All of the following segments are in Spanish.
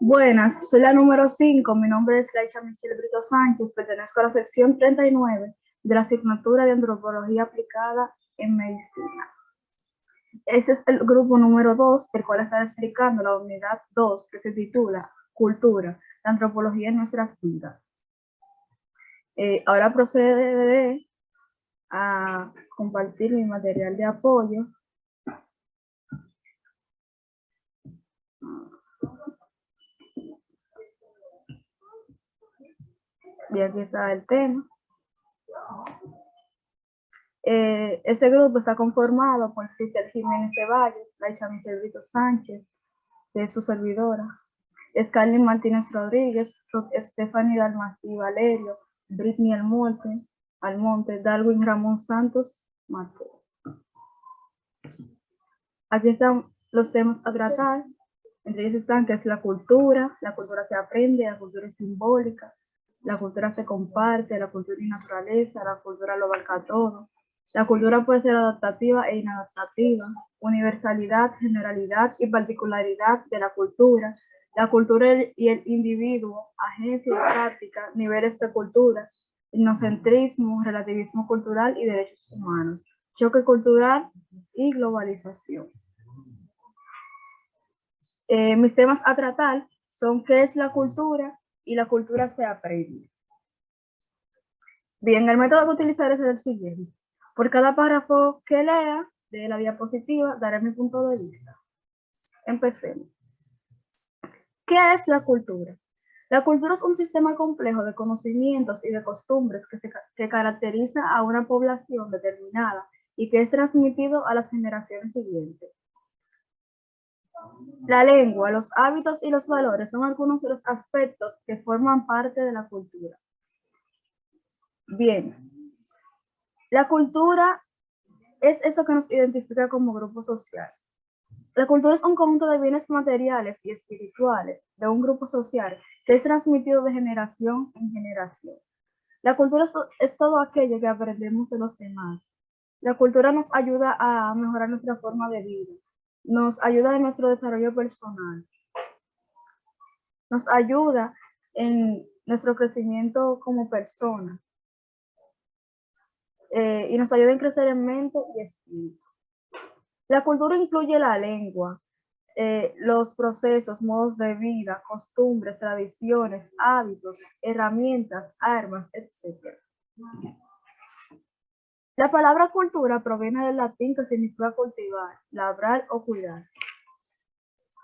Buenas, soy la número 5. Mi nombre es Laisha Michelle Brito Sánchez. Pertenezco a la sección 39 de la asignatura de Antropología Aplicada en Medicina. Ese es el grupo número 2, el cual estará explicando la unidad 2, que se titula Cultura, la antropología en nuestras vidas. Ahora procederé a compartir mi material de apoyo. Y aquí está el tema. Este grupo está conformado por Cristel Jiménez Ceballos, Laisha Michelle Brito Sánchez, de su servidora, Scarlett Martínez Rodríguez, Stephanie Dalmací Valerio, Britney Almonte, Darwin Ramón Santos Mateo. Aquí están los temas a tratar. Entre ellos están que es la cultura se aprende, la cultura es simbólica, la cultura se comparte, la cultura y naturaleza, la cultura lo abarca todo. La cultura puede ser adaptativa e inadaptativa, universalidad, generalidad y particularidad de la cultura y el individuo, agencia y práctica, niveles de cultura, etnocentrismo, relativismo cultural y derechos humanos, choque cultural y globalización. Mis temas a tratar son qué es la cultura y la cultura se aprende. Bien, el método que utilizaré es el siguiente. Por cada párrafo que lea de la diapositiva, daré mi punto de vista. Empecemos. ¿Qué es la cultura? La cultura es un sistema complejo de conocimientos y de costumbres que caracteriza a una población determinada y que es transmitido a las generaciones siguientes. La lengua, los hábitos y los valores son algunos de los aspectos que forman parte de la cultura. Bien, la cultura es eso que nos identifica como grupo social. La cultura es un conjunto de bienes materiales y espirituales de un grupo social que es transmitido de generación en generación. La cultura es todo aquello que aprendemos de los demás. La cultura nos ayuda a mejorar nuestra forma de vida, nos ayuda en nuestro desarrollo personal, nos ayuda en nuestro crecimiento como persona y nos ayuda en crecer en mente y espíritu. La cultura incluye la lengua, los procesos, modos de vida, costumbres, tradiciones, hábitos, herramientas, armas, etc. La palabra cultura proviene del latín que significa cultivar, labrar o cuidar.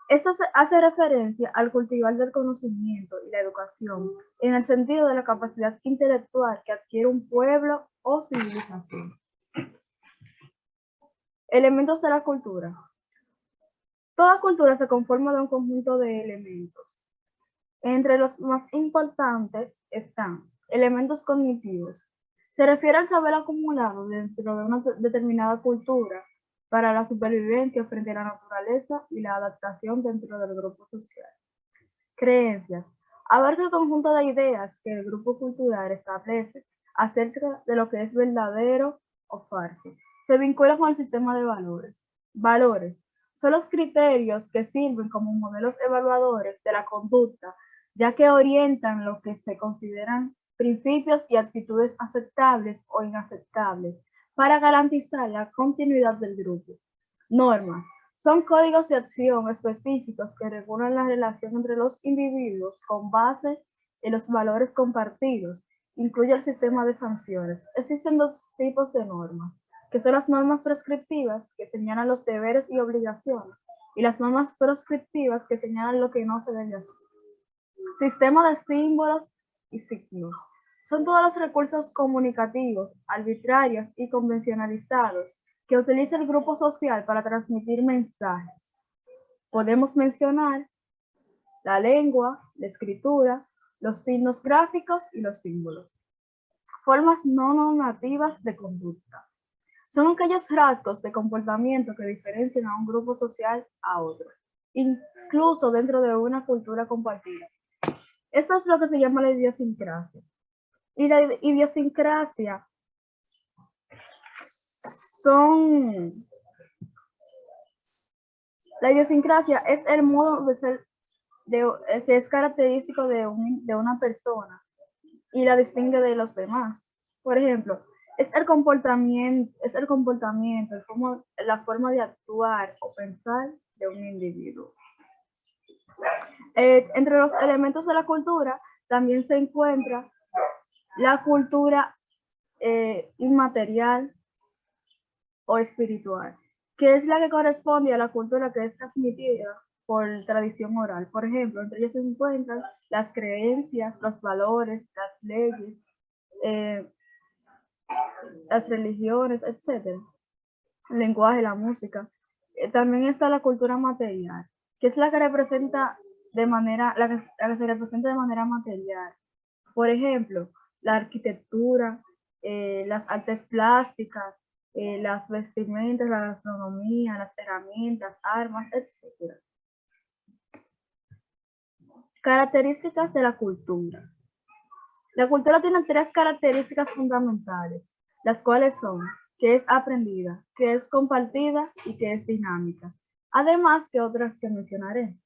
Esto hace referencia al cultivar del conocimiento y la educación, en el sentido de la capacidad intelectual que adquiere un pueblo o civilización. Elementos de la cultura. Toda cultura se conforma de un conjunto de elementos. Entre los más importantes están elementos cognitivos. Se refiere al saber acumulado dentro de una determinada cultura para la supervivencia frente a la naturaleza y la adaptación dentro del grupo social. Creencias. Abarca el conjunto de ideas que el grupo cultural establece acerca de lo que es verdadero o falso. Se vincula con el sistema de valores. Valores. Son los criterios que sirven como modelos evaluadores de la conducta, ya que orientan lo que se consideran principios y actitudes aceptables o inaceptables para garantizar la continuidad del grupo. Normas. Son códigos de acción específicos que regulan la relación entre los individuos con base en los valores compartidos. Incluye el sistema de sanciones. Existen dos tipos de normas, que son las normas prescriptivas, que señalan los deberes y obligaciones, y las normas proscriptivas, que señalan lo que no se debe hacer. Sistema de símbolos y signos. Son todos los recursos comunicativos, arbitrarios y convencionalizados que utiliza el grupo social para transmitir mensajes. Podemos mencionar la lengua, la escritura, los signos gráficos y los símbolos. Formas no normativas de conducta. Son aquellos rasgos de comportamiento que diferencian a un grupo social a otro, incluso dentro de una cultura compartida. Esto es lo que se llama la idiosincrasia. Y la idiosincrasia La idiosincrasia es el modo de ser que es característico de una persona y la distingue de los demás. Por ejemplo, es el comportamiento, la forma de actuar o pensar de un individuo. Entre los elementos de la cultura también se encuentra la cultura inmaterial o espiritual, que es la que corresponde a la cultura que es transmitida por tradición oral. Por ejemplo, entre ellas se encuentran las creencias, los valores, las leyes, las religiones, etc. El lenguaje, la música. También está la cultura material, que es la que representa la que se representa de manera material. Por ejemplo, la arquitectura, las artes plásticas, las vestimentas, la gastronomía, las herramientas, armas, etc. Características de la cultura. La cultura tiene tres características fundamentales, las cuales son que es aprendida, que es compartida y que es dinámica, además de otras que mencionaré.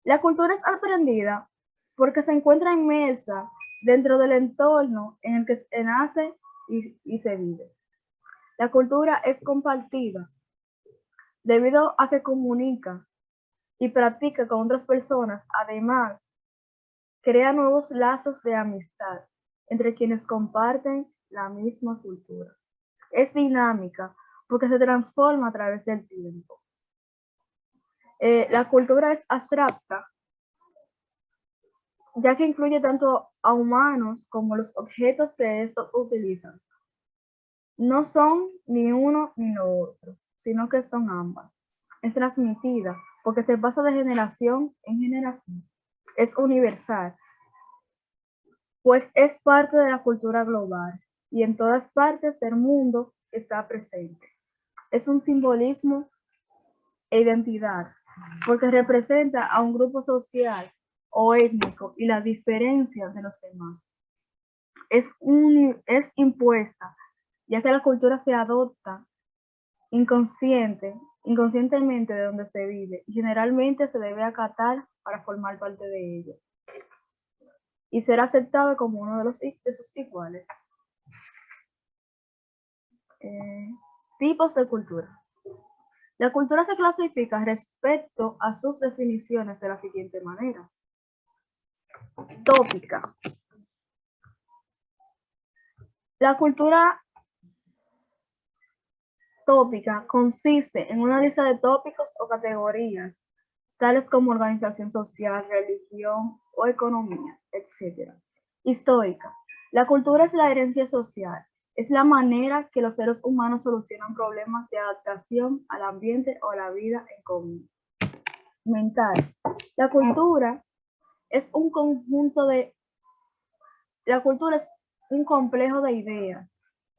La cultura es aprendida porque se encuentra inmersa dentro del entorno en el que se nace y se vive. La cultura es compartida debido a que comunica y practica con otras personas, además crea nuevos lazos de amistad entre quienes comparten la misma cultura. Es dinámica porque se transforma a través del tiempo. La cultura es abstracta, ya que incluye tanto a humanos como los objetos que estos utilizan. No son ni uno ni lo otro, sino que son ambas. Es transmitida porque se pasa de generación en generación. Es universal, pues es parte de la cultura global y en todas partes del mundo está presente. Es un simbolismo e identidad, porque representa a un grupo social o étnico y la diferencia de los demás. Es impuesta, ya que la cultura se adopta inconscientemente de donde se vive y generalmente se debe acatar para formar parte de ella y ser aceptado como uno de sus iguales. Tipos de cultura. La cultura se clasifica respecto a sus definiciones de la siguiente manera. Tópica. La cultura tópica consiste en una lista de tópicos o categorías, tales como organización social, religión o economía, etc. Histórica. La cultura es la herencia social, es la manera que los seres humanos solucionan problemas de adaptación al ambiente o a la vida en común. Mental. La cultura es un complejo de ideas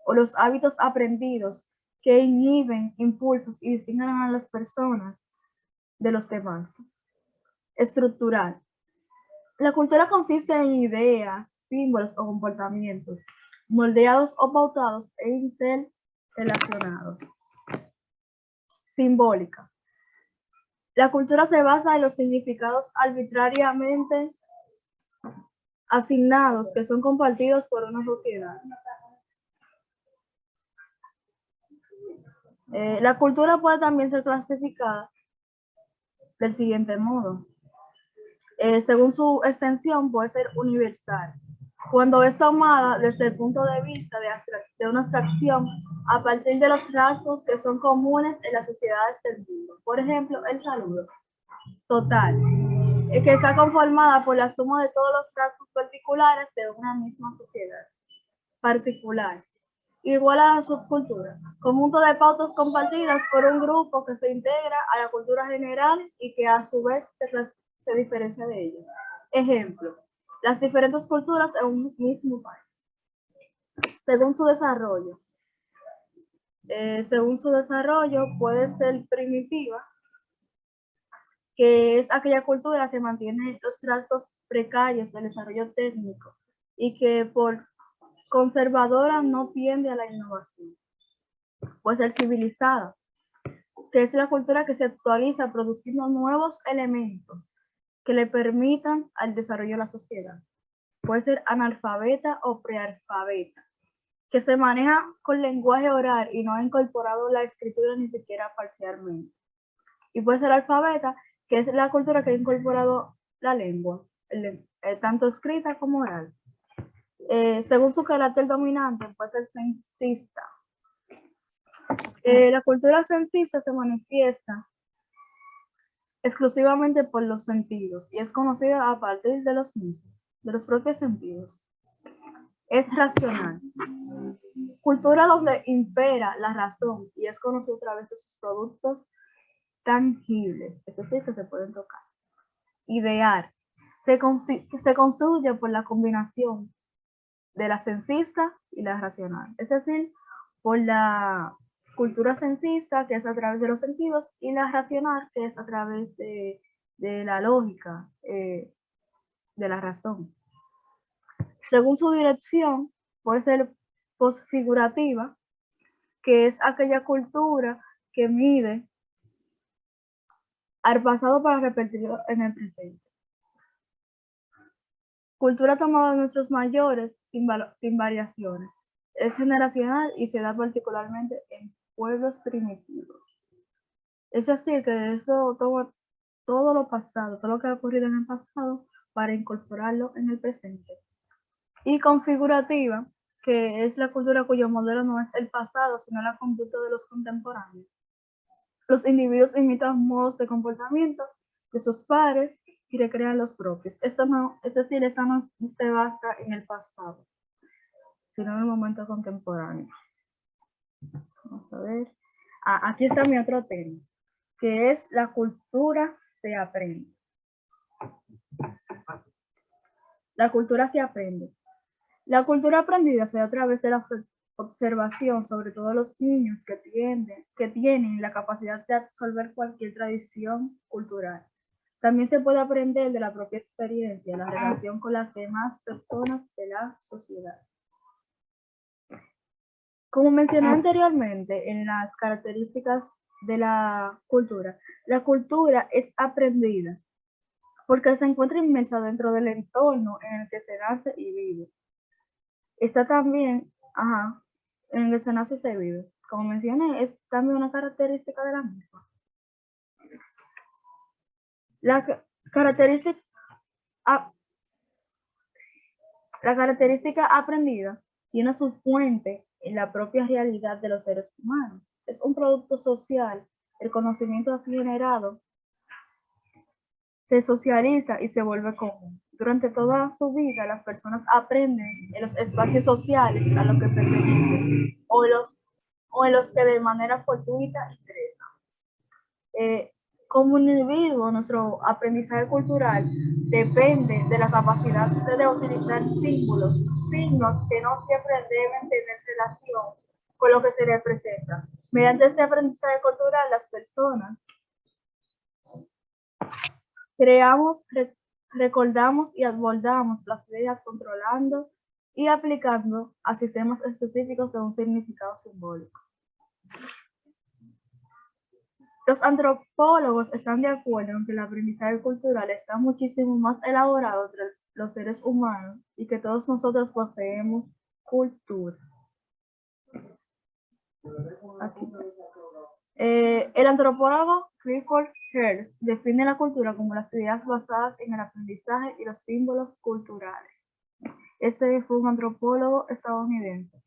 o los hábitos aprendidos que inhiben impulsos y distinguen a las personas de los demás. Estructural. La cultura consiste en ideas, símbolos o comportamientos moldeados o pautados e interrelacionados. Simbólica. La cultura se basa en los significados arbitrariamente asignados que son compartidos por una sociedad. La cultura puede también ser clasificada del siguiente modo. Según su extensión, puede ser universal, cuando es tomada desde el punto de vista de una abstracción a partir de los rasgos que son comunes en las sociedades del mundo. Por ejemplo, el saludo. Total, que está conformada por la suma de todos los rasgos particulares de una misma sociedad. Particular. Igual a la subcultura, conjunto de pautas compartidas por un grupo que se integra a la cultura general y que a su vez se diferencia de ella. Ejemplo, las diferentes culturas en un mismo país. Según su desarrollo. Puede ser primitiva, que es aquella cultura que mantiene los rasgos precarios del desarrollo técnico y que por conservadora no tiende a la innovación. Puede ser civilizada, que es la cultura que se actualiza produciendo nuevos elementos que le permitan al desarrollo de la sociedad. Puede ser analfabeta o prealfabeta, que se maneja con lenguaje oral y no ha incorporado la escritura ni siquiera parcialmente. Y puede ser alfabeta, que es la cultura que ha incorporado la lengua, tanto escrita como oral. Según su carácter dominante, puede ser censista. La cultura censista se manifiesta exclusivamente por los sentidos y es conocida a partir de los mismos, de los propios sentidos. Es racional. Cultura donde impera la razón y es conocida a través de sus productos tangibles, es decir, que se pueden tocar. Ideal. Se construye por la combinación de la censista y la racional, es decir, por la cultura censista, que es a través de los sentidos, y la racional, que es a través de la lógica, de la razón. Según su dirección, puede ser posfigurativa, que es aquella cultura que mide al pasado para repetirlo en el presente. Cultura tomada de nuestros mayores sin variaciones. Es generacional y se da particularmente en pueblos primitivos. Es decir, que eso toma todo lo pasado, todo lo que ha ocurrido en el pasado, para incorporarlo en el presente. Y configurativa, que es la cultura cuyo modelo no es el pasado, sino la conducta de los contemporáneos. Los individuos imitan modos de comportamiento de sus pares y recrean los propios. Esto no, es decir, esta no se basa en el pasado, sino en el momento contemporáneo. Vamos a ver. Aquí está mi otro tema, que es la cultura se aprende. La cultura se aprende. La cultura aprendida se da a través de la observación, sobre todo los niños que tienen la capacidad de absorber cualquier tradición cultural. También se puede aprender de la propia experiencia, la relación con las demás personas de la sociedad. Como mencioné anteriormente en las características de la cultura es aprendida porque se encuentra inmersa dentro del entorno en el que se nace y vive. Está también, en el que se nace y se vive. Como mencioné, es también una característica de la misma. La característica aprendida tiene su fuente en la propia realidad de los seres humanos. Es un producto social. El conocimiento así generado se socializa y se vuelve común. Durante toda su vida, las personas aprenden en los espacios sociales a los que pertenecen o en los que de manera fortuita ingresan. Como individuo, nuestro aprendizaje cultural depende de la capacidad de utilizar signos que no siempre deben tener relación con lo que se representa. Mediante este aprendizaje cultural, las personas creamos, recordamos y abordamos las ideas controlando y aplicando a sistemas específicos de un significado simbólico. Los antropólogos están de acuerdo en que el aprendizaje cultural está muchísimo más elaborado entre los seres humanos y que todos nosotros poseemos cultura. El antropólogo Clifford Geertz define la cultura como las ideas basadas en el aprendizaje y los símbolos culturales. Este fue un antropólogo estadounidense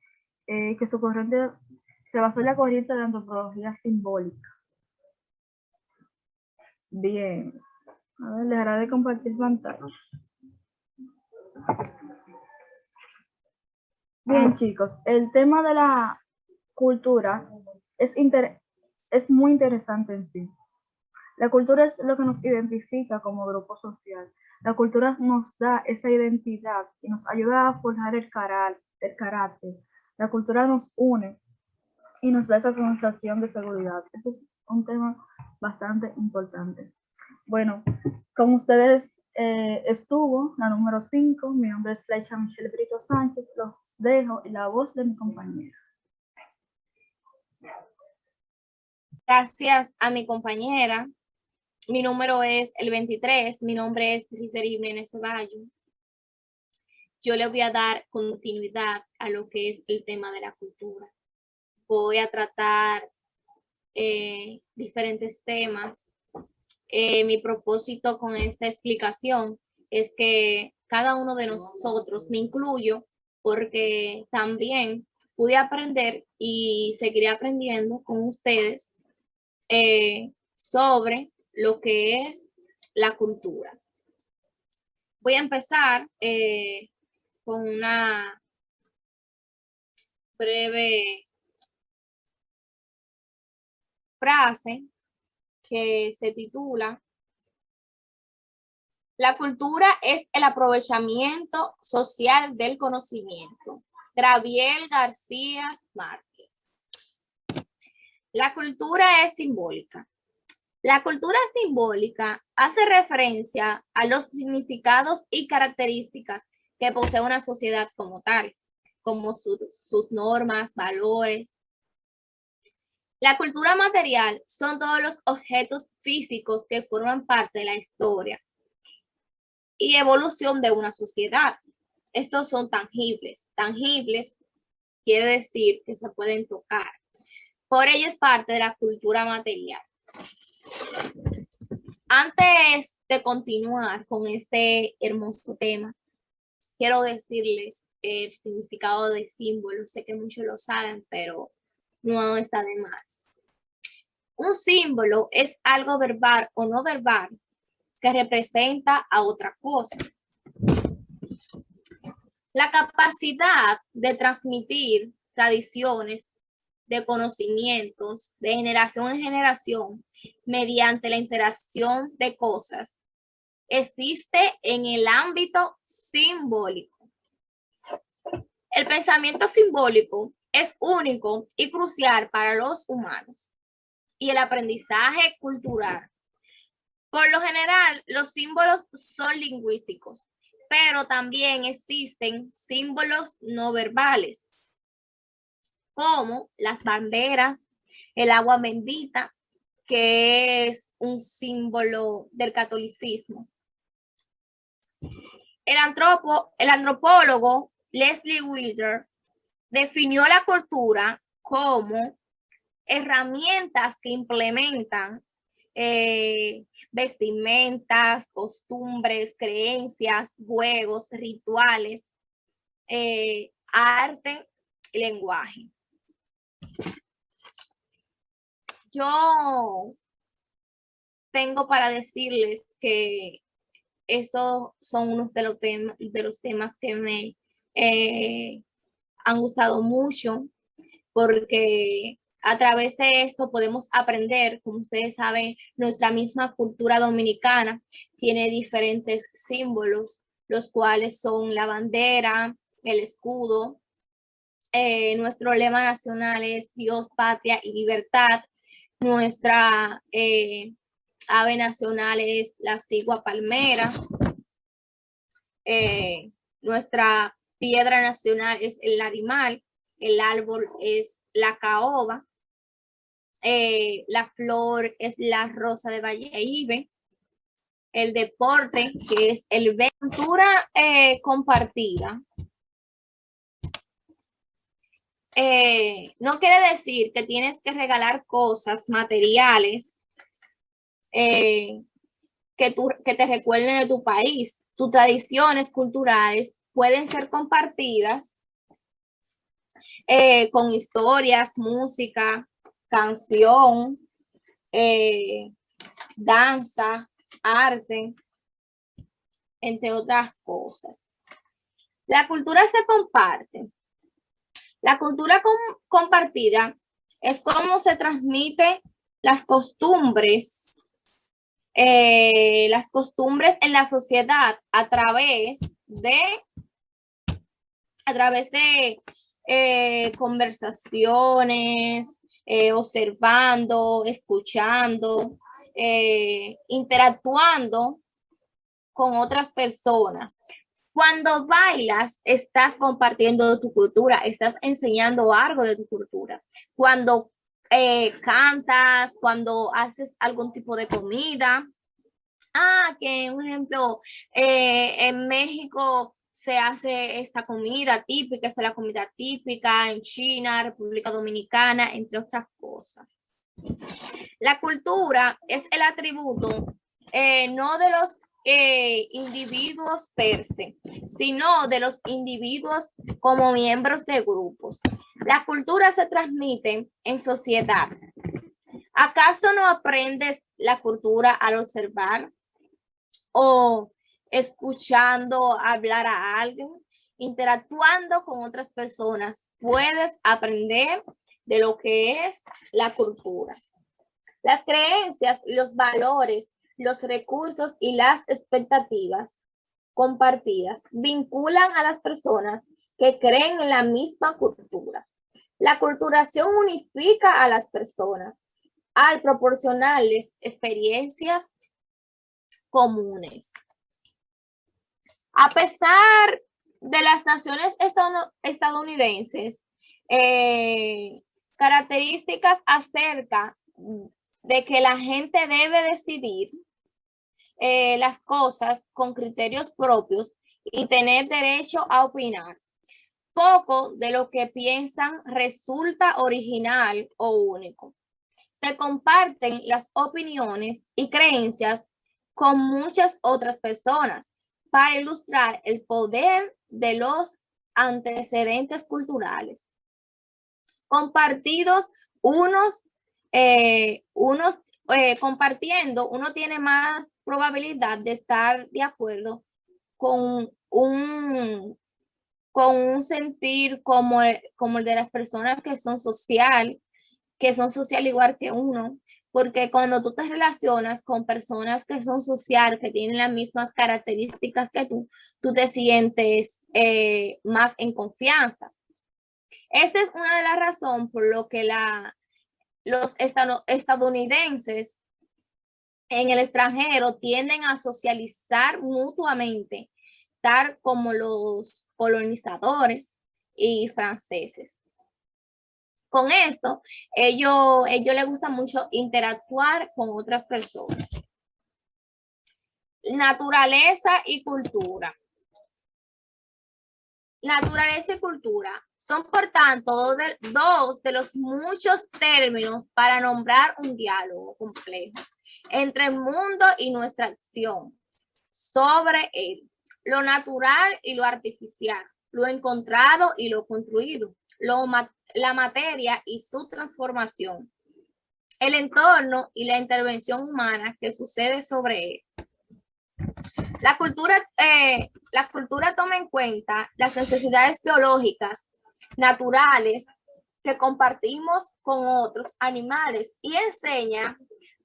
que su corriente se basó en la corriente de antropología simbólica. Bien, a ver, dejará de compartir pantalla. Bien, chicos, el tema de la cultura es muy interesante en sí. La cultura es lo que nos identifica como grupo social. La cultura nos da esa identidad y nos ayuda a forjar el carácter. La cultura nos une y nos da esa sensación de seguridad. Eso es un tema bastante importante. Bueno, con ustedes estuvo la número 5. Mi nombre es Flecha Michelle Brito Sánchez. Los dejo y la voz de mi compañera. Gracias a mi compañera. Mi número es el 23. Mi nombre es Giselle Jiménez Ceballos. Yo le voy a dar continuidad a lo que es el tema de la cultura. Voy a tratar diferentes temas. Mi propósito con esta explicación es que cada uno de nosotros, me incluyo, porque también pude aprender y seguiré aprendiendo con ustedes sobre lo que es la cultura. Voy a empezar con una breve frase que se titula: la cultura es el aprovechamiento social del conocimiento. Gabriel García Márquez. La cultura es simbólica. La cultura simbólica hace referencia a los significados y características que posee una sociedad como tal, como sus normas, valores. La cultura material son todos los objetos físicos que forman parte de la historia y evolución de una sociedad. Estos son tangibles. Tangibles quiere decir que se pueden tocar. Por ello es parte de la cultura material. Antes de continuar con este hermoso tema, quiero decirles el significado de símbolo. Sé que muchos lo saben, pero no está de más. Un símbolo es algo verbal o no verbal que representa a otra cosa. La capacidad de transmitir tradiciones, de conocimientos, de generación en generación, mediante la interacción de cosas, existe en el ámbito simbólico. El pensamiento simbólico es único y crucial para los humanos y el aprendizaje cultural. Por lo general, los símbolos son lingüísticos, pero también existen símbolos no verbales, como las banderas, el agua bendita, que es un símbolo del catolicismo. El antropólogo Leslie Wheeler definió la cultura como herramientas que implementan vestimentas, costumbres, creencias, juegos, rituales, arte y lenguaje. Yo tengo para decirles que esos son unos de los temas que me han gustado mucho, porque a través de esto podemos aprender. Como ustedes saben, nuestra misma cultura dominicana tiene diferentes símbolos, los cuales son la bandera, el escudo. Nuestro lema nacional es Dios, patria y libertad. Nuestra ave nacional es la cigua palmera. Nuestra piedra nacional es el larimar. El árbol es la caoba. La flor es la rosa de Valladolid. El deporte, que es el cultura compartida. No quiere decir que tienes que regalar cosas materiales que te recuerden de tu país. Tus tradiciones culturales pueden ser compartidas con historias, música, canción, danza, arte, entre otras cosas. La cultura se comparte. La cultura compartida es cómo se transmite las costumbres en la sociedad a través de conversaciones, observando, escuchando, interactuando con otras personas. Cuando bailas, estás compartiendo tu cultura, estás enseñando algo de tu cultura. Cuando cantas, cuando haces algún tipo de comida, Que un ejemplo, en México se hace esta comida típica, esta es la comida típica en China, República Dominicana, entre otras cosas. La cultura es el atributo no de los individuos per se, sino de los individuos como miembros de grupos. La cultura se transmite en sociedad. ¿Acaso no aprendes la cultura al observar o escuchando hablar a alguien, interactuando con otras personas? Puedes aprender de lo que es la cultura. Las creencias, los valores, los recursos y las expectativas compartidas vinculan a las personas que creen en la misma cultura. La aculturación unifica a las personas al proporcionarles experiencias comunes. A pesar de las naciones estadounidenses, características acerca de que la gente debe decidir las cosas con criterios propios y tener derecho a opinar. Poco de lo que piensan resulta original o único. Se comparten las opiniones y creencias con muchas otras personas para ilustrar el poder de los antecedentes culturales. Compartidos compartiendo, uno tiene más probabilidad de estar de acuerdo con un sentir como el de las personas que son social igual que uno, porque cuando tú te relacionas con personas que son social, que tienen las mismas características que tú te sientes más en confianza. Esta es una de las razones por lo que los estadounidenses en el extranjero tienden a socializar mutuamente, tal como los colonizadores y franceses. Con esto, ellos les gusta mucho interactuar con otras personas. Naturaleza y cultura. Naturaleza y cultura son, por tanto, dos de los muchos términos para nombrar un diálogo complejo entre el mundo y nuestra acción sobre él, lo natural y lo artificial, lo encontrado y lo construido, la materia y su transformación, el entorno y la intervención humana que sucede sobre él. La cultura toma en cuenta las necesidades biológicas, naturales, que compartimos con otros animales y enseña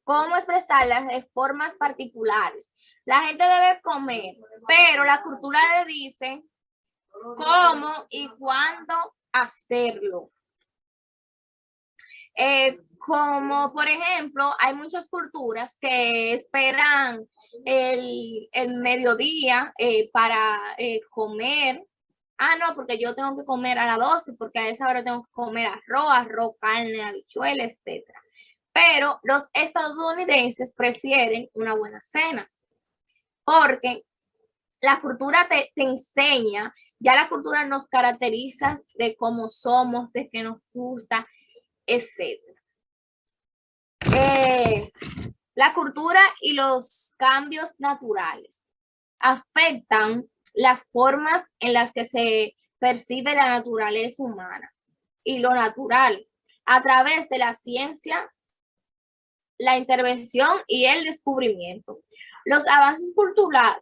cómo expresarlas de formas particulares. La gente debe comer, pero la cultura le dice cómo y cuándo hacerlo. Como por ejemplo, hay muchas culturas que esperan el mediodía para comer. No, porque yo tengo que comer a las 12, porque a esa hora tengo que comer arroz, carne, habichuela, etc. Pero los estadounidenses prefieren una buena cena, porque la cultura te enseña, ya la cultura nos caracteriza de cómo somos, de qué nos gusta, etc. La cultura y los cambios naturales afectan las formas en las que se percibe la naturaleza humana y lo natural a través de la ciencia, la intervención y el descubrimiento. Los avances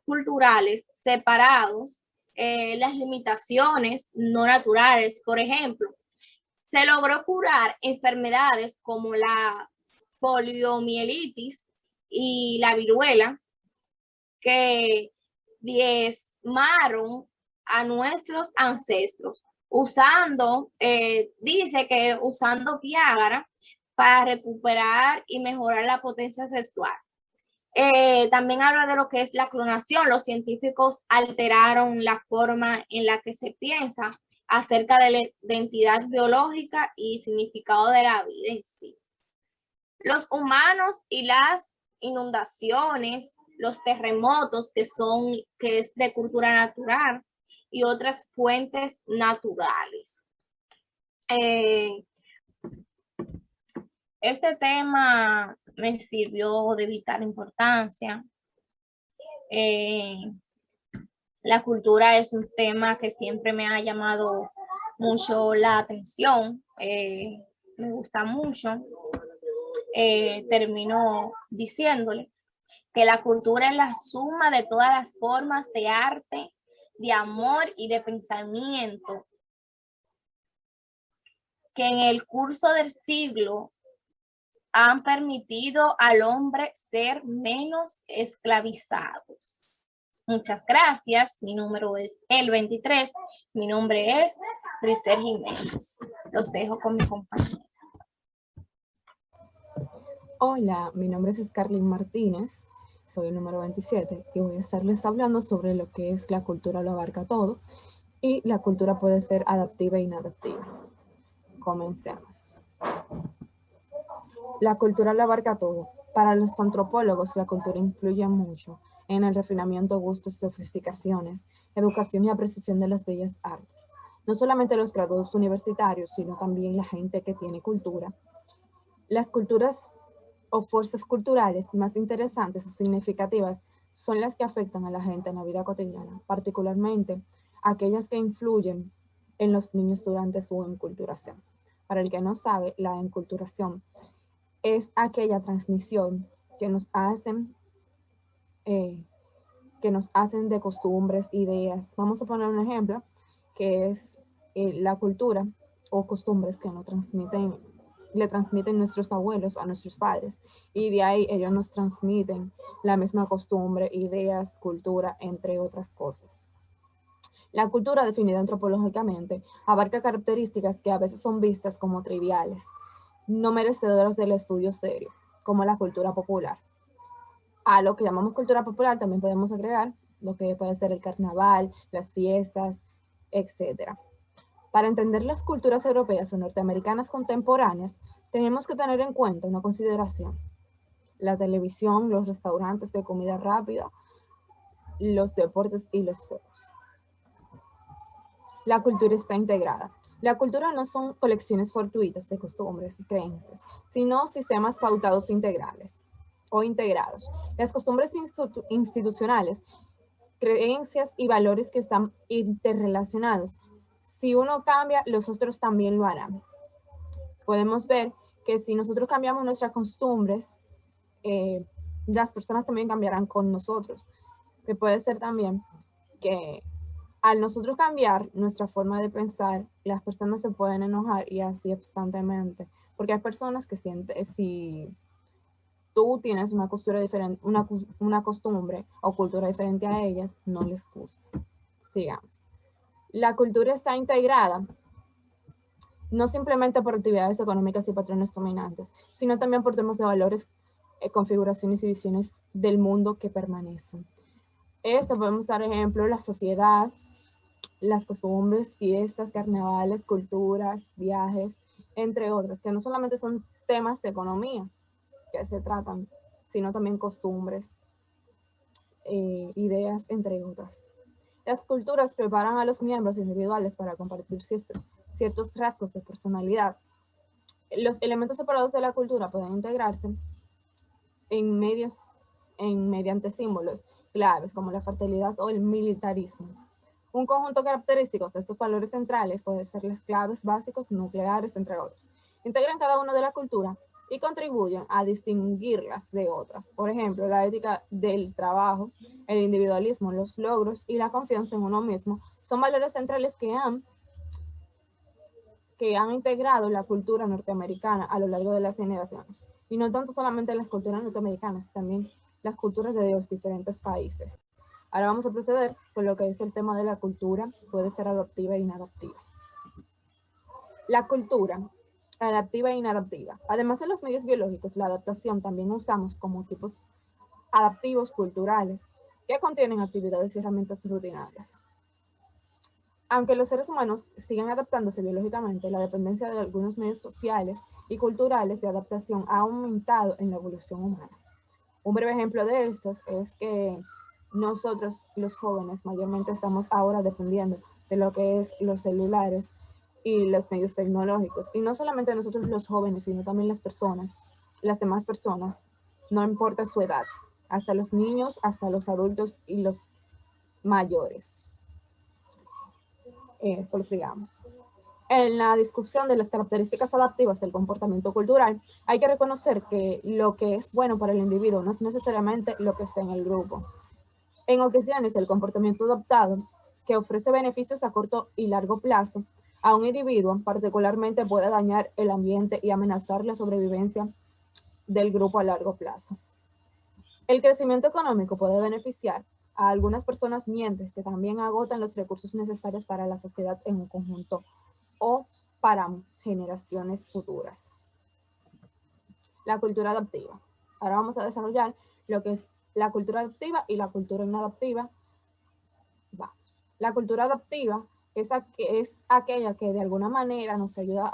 culturales separados, las limitaciones no naturales, por ejemplo, se logró curar enfermedades como la poliomielitis y la viruela, que diezmaron a nuestros ancestros dice que usando Viagra para recuperar y mejorar la potencia sexual. También habla de lo que es la clonación. Los científicos alteraron la forma en la que se piensa acerca de la identidad biológica y significado de la vida en sí. Los humanos y las inundaciones los terremotos, que es de cultura natural, y otras fuentes naturales. Este tema me sirvió de vital importancia. La cultura es un tema que siempre me ha llamado mucho la atención, me gusta mucho. Termino diciéndoles que la cultura es la suma de todas las formas de arte, de amor y de pensamiento que en el curso del siglo han permitido al hombre ser menos esclavizados. Muchas gracias. Mi número es el 23. Mi nombre es Grisel Jiménez. Los dejo con mi compañera. Hola, mi nombre es Scarlett Martínez, soy el número 27 y voy a estarles hablando sobre lo que es la cultura lo abarca todo y la cultura puede ser adaptiva e inadaptiva. Comencemos. La cultura lo abarca todo. Para los antropólogos, la cultura influye mucho en el refinamiento, gustos, sofisticaciones, educación y apreciación de las bellas artes. No solamente los graduados universitarios, sino también la gente que tiene cultura. Las culturas o fuerzas culturales más interesantes y significativas son las que afectan a la gente en la vida cotidiana, particularmente aquellas que influyen en los niños durante su enculturación. Para el que no sabe, la enculturación es aquella transmisión que nos hacen de costumbres, ideas. Vamos a poner un ejemplo, que es la cultura o costumbres que le transmiten nuestros abuelos a nuestros padres. Y de ahí ellos nos transmiten la misma costumbre, ideas, cultura, entre otras cosas. La cultura, definida antropológicamente, abarca características que a veces son vistas como triviales, no merecedoras del estudio serio, como la cultura popular. A lo que llamamos cultura popular también podemos agregar lo que puede ser el carnaval, las fiestas, etc. Para entender las culturas europeas o norteamericanas contemporáneas, tenemos que tener en cuenta una consideración: la televisión, los restaurantes de comida rápida, los deportes y los juegos. La cultura está integrada. La cultura no son colecciones fortuitas de costumbres y creencias, sino sistemas pautados integrales o integrados. Las costumbres institucionales, creencias y valores que están interrelacionados. Si uno cambia, los otros también lo harán. Podemos ver que si nosotros cambiamos nuestras costumbres, las personas también cambiarán con nosotros. Que puede ser también que al nosotros cambiar nuestra forma de pensar, las personas se pueden enojar y así constantemente. Porque hay personas que sienten, si tú tienes una costumbre diferente, una costumbre o cultura diferente a ellas, no les gusta. Sigamos. La cultura está integrada no simplemente por actividades económicas y patrones dominantes, sino también por temas de valores, configuraciones y visiones del mundo que permanecen. Esto podemos dar ejemplo: la sociedad, las costumbres, fiestas, carnavales, culturas, viajes, entre otras, que no solamente son temas de economía que se tratan, sino también costumbres, ideas, entre otras. Las culturas preparan a los miembros individuales para compartir ciertos rasgos de personalidad. Los elementos separados de la cultura pueden integrarse mediante símbolos claves como la fertilidad o el militarismo. Un conjunto característico de estos valores centrales puede ser las claves básicos nucleares, entre otros. Integran cada uno de la cultura y contribuyen a distinguirlas de otras. Por ejemplo, la ética del trabajo, el individualismo, los logros y la confianza en uno mismo son valores centrales que han integrado la cultura norteamericana a lo largo de las generaciones. Y no tanto solamente las culturas norteamericanas, también las culturas de los diferentes países. Ahora vamos a proceder con lo que es el tema de la cultura, puede ser adaptiva e inadaptiva. La cultura adaptiva e inadaptiva. Además de los medios biológicos, la adaptación también usamos como tipos adaptivos culturales que contienen actividades y herramientas rutinarias. Aunque los seres humanos siguen adaptándose biológicamente, la dependencia de algunos medios sociales y culturales de adaptación ha aumentado en la evolución humana. Un breve ejemplo de estos es que nosotros, los jóvenes, mayormente estamos ahora dependiendo de lo que es los celulares y los medios tecnológicos. Y no solamente nosotros los jóvenes, sino también las personas, las demás personas, no importa su edad, hasta los niños, hasta los adultos y los mayores. Prosigamos. En la discusión de las características adaptivas del comportamiento cultural, hay que reconocer que lo que es bueno para el individuo no es necesariamente lo que está en el grupo. En ocasiones, el comportamiento adaptado, que ofrece beneficios a corto y largo plazo, a un individuo particularmente puede dañar el ambiente y amenazar la sobrevivencia del grupo a largo plazo. El crecimiento económico puede beneficiar a algunas personas mientras que también agotan los recursos necesarios para la sociedad en un conjunto o para generaciones futuras. La cultura adaptiva. Ahora vamos a desarrollar lo que es la cultura adaptiva y la cultura inadaptiva. La cultura adaptiva es aquella que de alguna manera nos ayuda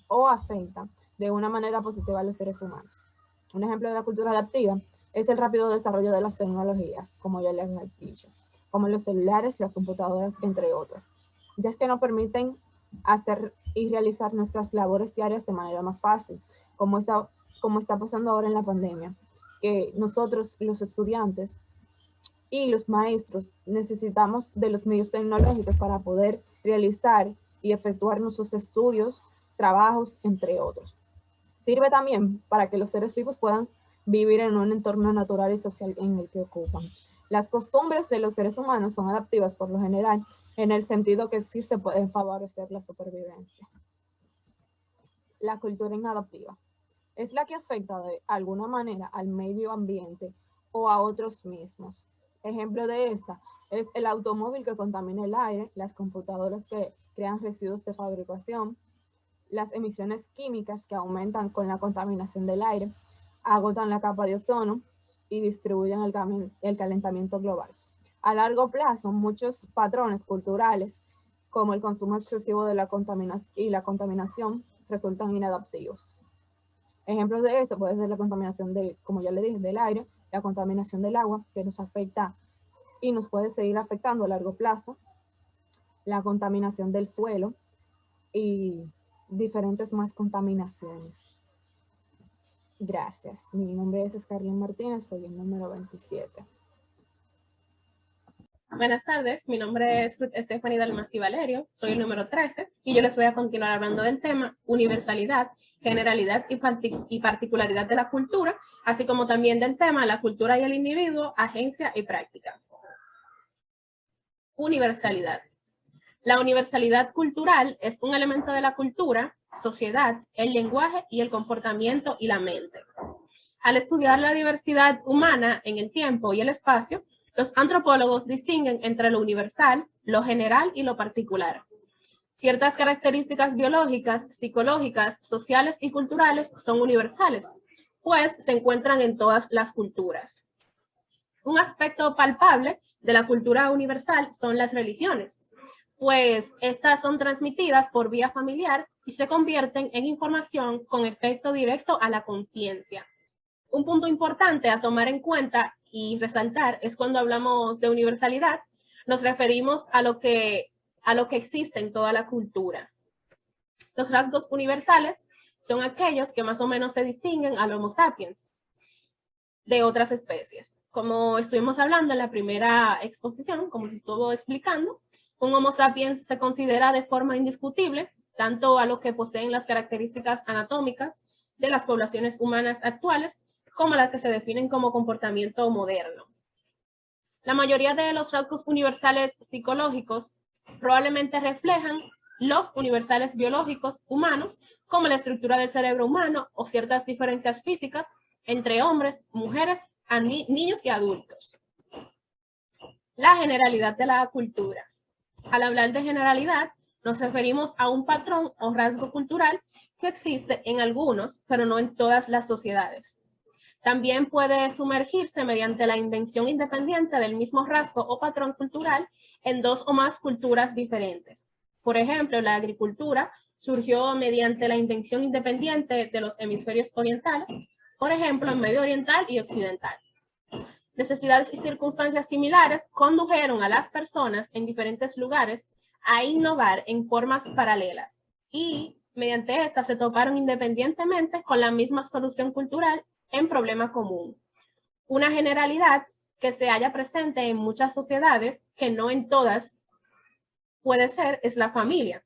o afecta de una manera positiva a los seres humanos. Un ejemplo de la cultura adaptiva es el rápido desarrollo de las tecnologías, como ya les he dicho, como los celulares, las computadoras, entre otras, ya que nos permiten hacer y realizar nuestras labores diarias de manera más fácil, como está pasando ahora en la pandemia, que nosotros, los estudiantes y los maestros, necesitamos de los medios tecnológicos para poder realizar y efectuar nuestros estudios, trabajos, entre otros. Sirve también para que los seres vivos puedan vivir en un entorno natural y social en el que ocupan. Las costumbres de los seres humanos son adaptivas por lo general, en el sentido que sí se pueden favorecer la supervivencia. La cultura inadaptiva es la que afecta de alguna manera al medio ambiente o a otros mismos. Ejemplo de esta es el automóvil que contamina el aire, las computadoras que crean residuos de fabricación, las emisiones químicas que aumentan con la contaminación del aire, agotan la capa de ozono y distribuyen el calentamiento global. A largo plazo, muchos patrones culturales, como el consumo excesivo de la contaminación, resultan inadaptivos. Ejemplos de esto puede ser la contaminación como ya le dije, del aire, la contaminación del agua, que nos afecta y nos puede seguir afectando a largo plazo, la contaminación del suelo y diferentes más contaminaciones. Gracias. Mi nombre es Scarlett Martínez, soy el número 27. Buenas tardes, mi nombre es Stephanie Dalmasi Valerio, soy el número 13 y yo les voy a continuar hablando del tema universalidad, generalidad y particularidad de la cultura, así como también del tema la cultura y el individuo, agencia y práctica. Universalidad. La universalidad cultural es un elemento de la cultura, sociedad, el lenguaje y el comportamiento y la mente. Al estudiar la diversidad humana en el tiempo y el espacio, los antropólogos distinguen entre lo universal, lo general y lo particular. Ciertas características biológicas, psicológicas, sociales y culturales son universales, pues se encuentran en todas las culturas. Un aspecto palpable de la cultura universal son las religiones, pues estas son transmitidas por vía familiar y se convierten en información con efecto directo a la conciencia. Un punto importante a tomar en cuenta y resaltar es cuando hablamos de universalidad, nos referimos a lo que existe en toda la cultura. Los rasgos universales son aquellos que más o menos se distinguen al Homo sapiens de otras especies. Como estuvimos hablando en la primera exposición, como se estuvo explicando, un Homo sapiens se considera de forma indiscutible tanto a lo que poseen las características anatómicas de las poblaciones humanas actuales como a las que se definen como comportamiento moderno. La mayoría de los rasgos universales psicológicos probablemente reflejan los universales biológicos humanos, como la estructura del cerebro humano o ciertas diferencias físicas entre hombres, mujeres, niños y adultos. La generalidad de la cultura. Al hablar de generalidad, nos referimos a un patrón o rasgo cultural que existe en algunos, pero no en todas las sociedades. También puede sumergirse mediante la invención independiente del mismo rasgo o patrón cultural en dos o más culturas diferentes. Por ejemplo, la agricultura surgió mediante la invención independiente de los hemisferios orientales, por ejemplo, en Medio Oriental y Occidental. Necesidades y circunstancias similares condujeron a las personas en diferentes lugares a innovar en formas paralelas y mediante estas se toparon independientemente con la misma solución cultural en problema común. Una generalidad que se halla presente en muchas sociedades, que no en todas puede ser, es la familia.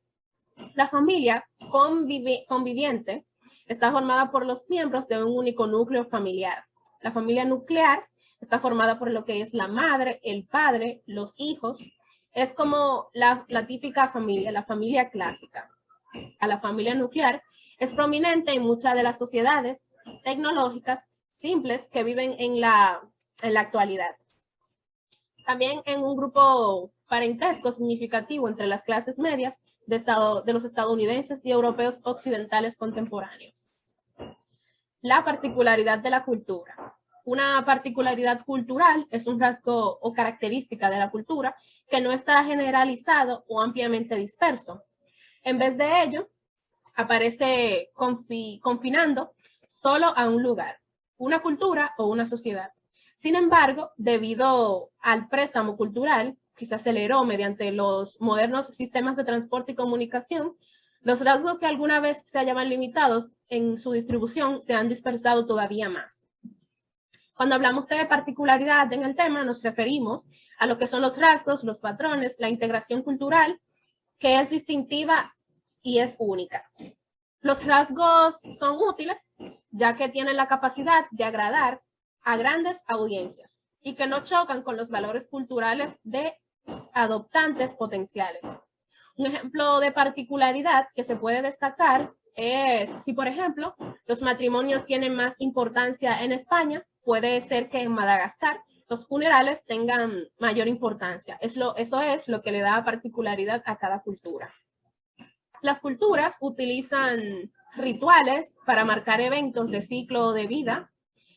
La familia conviviente está formada por los miembros de un único núcleo familiar. La familia nuclear está formada por lo que es la madre, el padre, los hijos. Es como la típica familia, la familia clásica. A la familia nuclear es prominente en muchas de las sociedades tecnológicas simples que viven en la actualidad. También en un grupo parentesco significativo entre las clases medias de los estadounidenses y europeos occidentales contemporáneos. La particularidad de la cultura. Una particularidad cultural es un rasgo o característica de la cultura que no está generalizado o ampliamente disperso. En vez de ello, aparece confinando solo a un lugar, una cultura o una sociedad. Sin embargo, debido al préstamo cultural que se aceleró mediante los modernos sistemas de transporte y comunicación, los rasgos que alguna vez se hallaban limitados en su distribución se han dispersado todavía más. Cuando hablamos de particularidad en el tema, nos referimos a lo que son los rasgos, los patrones, la integración cultural, que es distintiva y es única. Los rasgos son útiles, ya que tienen la capacidad de agradar a grandes audiencias y que no chocan con los valores culturales de adoptantes potenciales. Un ejemplo de particularidad que se puede destacar es si, por ejemplo, los matrimonios tienen más importancia en España, puede ser que en Madagascar los funerales tengan mayor importancia. Eso es lo que le da particularidad a cada cultura. Las culturas utilizan rituales para marcar eventos de ciclo de vida,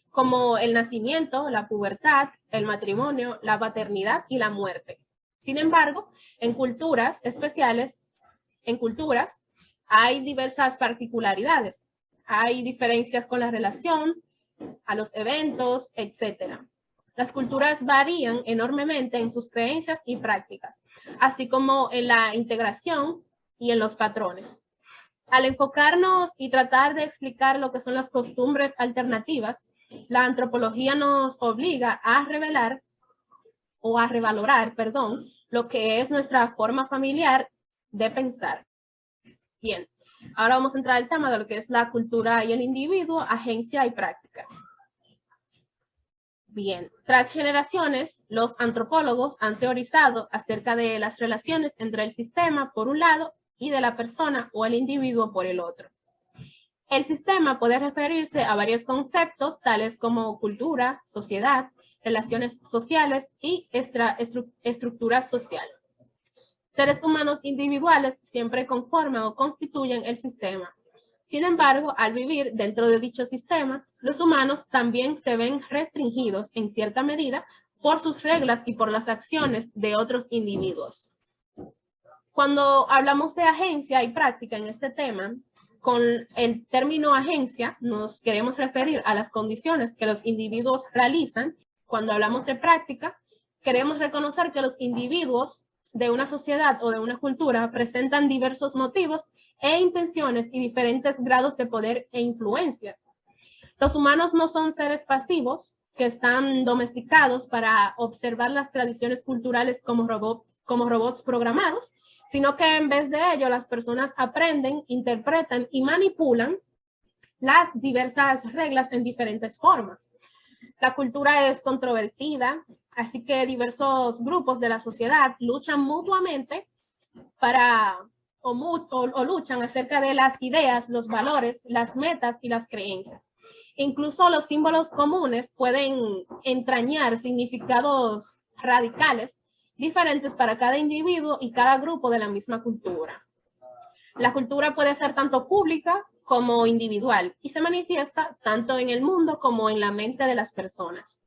como el nacimiento, la pubertad, el matrimonio, la paternidad y la muerte. Sin embargo, en culturas hay diversas particularidades. Hay diferencias con la relación, a los eventos, etc. Las culturas varían enormemente en sus creencias y prácticas, así como en la integración y en los patrones. Al enfocarnos y tratar de explicar lo que son las costumbres alternativas, la antropología nos obliga a revalorar, lo que es nuestra forma familiar de pensar. Bien, ahora vamos a entrar al tema de lo que es la cultura y el individuo, agencia y práctica. Bien, tras generaciones, los antropólogos han teorizado acerca de las relaciones entre el sistema, por un lado, y de la persona o el individuo por el otro. El sistema puede referirse a varios conceptos, tales como cultura, sociedad, relaciones sociales y estructura social. Seres humanos individuales siempre conforman o constituyen el sistema. Sin embargo, al vivir dentro de dicho sistema, los humanos también se ven restringidos en cierta medida por sus reglas y por las acciones de otros individuos. Cuando hablamos de agencia y práctica en este tema, con el término agencia nos queremos referir a las condiciones que los individuos realizan. Cuando hablamos de práctica, queremos reconocer que los individuos de una sociedad o de una cultura presentan diversos motivos e intenciones y diferentes grados de poder e influencia. Los humanos no son seres pasivos que están domesticados para observar las tradiciones culturales como robots programados, sino que en vez de ello las personas aprenden, interpretan y manipulan las diversas reglas en diferentes formas. La cultura es controvertida, así que diversos grupos de la sociedad luchan mutuamente o luchan acerca de las ideas, los valores, las metas y las creencias. Incluso los símbolos comunes pueden entrañar significados radicales diferentes para cada individuo y cada grupo de la misma cultura. La cultura puede ser tanto pública como individual y se manifiesta tanto en el mundo como en la mente de las personas.